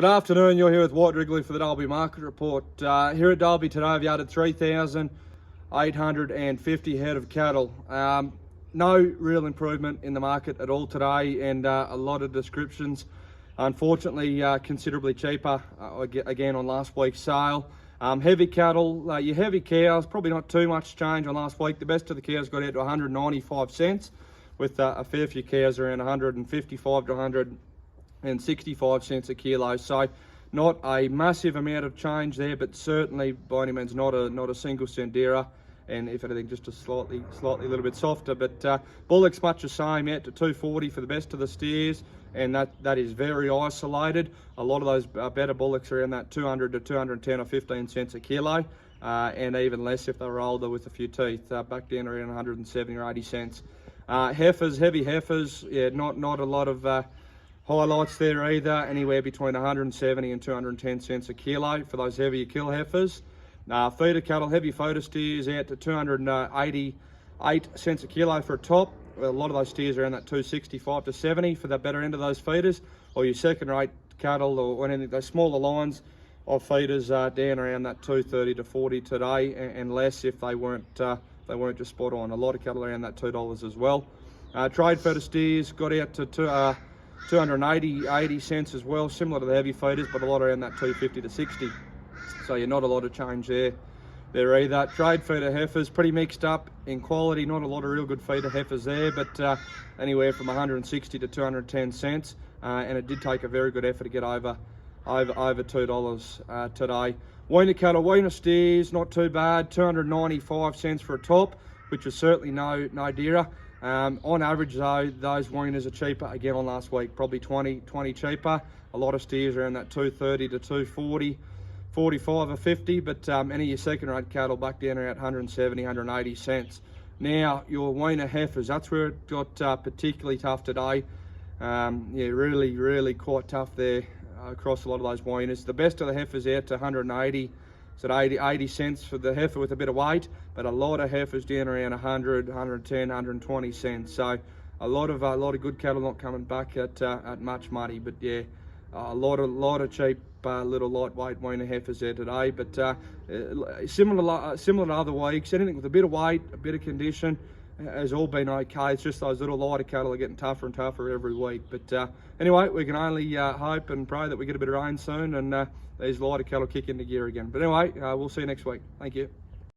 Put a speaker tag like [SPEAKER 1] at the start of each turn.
[SPEAKER 1] Good afternoon, you're here with White Wrigley for the Dalby Market Report. Here at Dalby today I've yarded 3,850 head of cattle. No real improvement in the market at all today, and a lot of descriptions. Unfortunately, considerably cheaper again on last week's sale. Heavy cattle, your heavy cows, probably not too much change on last week. The best of the cows got out to 195 cents, with a fair few cows around 155 to 165 cents a kilo. So not a massive amount of change there, but certainly by any means not a single cent dearer, and if anything just a slightly a little bit softer. But bullocks much the same, out to 240 for the best of the steers, and that is very isolated. A lot of those better bullocks are in that 200 to 210 or 15 cents a kilo, and even less if they were older with a few teeth, back down around 170 or 80 cents. Heifers, heavy heifers, yeah, not a lot of highlights there either, anywhere between 170 and 210 cents a kilo for those heavier kill heifers. Feeder cattle, heavy feeder steers out to 288 cents a kilo for a top. A lot of those steers are around that 265 to 70 for the better end of those feeders, or your second-rate cattle, or anything, those smaller lines of feeders down around that 230 to 40 today, and less if they weren't just spot on. A lot of cattle around that $2 as well. Trade feeder steers got out to 280 cents as well, similar to the heavy feeders, but a lot around that 250 to 60. So you're not a lot of change there either. Trade feeder heifers, pretty mixed up in quality, not a lot of real good feeder heifers there, but anywhere from 160 to 210 cents, and it did take a very good effort to get over $2 today. Weaner cattle, weaner steers, not too bad, 295 cents for a top, which is certainly no dearer. On average though, those weaners are cheaper again on last week, probably 20 cheaper. A lot of steers around that 230 to 240, 45 or 50, but any of your second-rate cattle back down around 170, 180 cents. Now, your weaner heifers, that's where it got particularly tough today. Yeah, really quite tough there across a lot of those weaners. The best of the heifers out to 180, so 80 cents for the heifer with a bit of weight, but a lot of heifers down around 100, 110, 120 cents. So a lot of good cattle not coming back at much money, but yeah, a lot of cheap little lightweight weaner heifers there today. But similar to other weeks, anything with a bit of weight, a bit of condition, has all been okay. It's just those little lighter cattle are getting tougher and tougher every week. But anyway, we can only hope and pray that we get a bit of rain soon, and these lighter cattle kick into gear again. But anyway, we'll see you next week. Thank you.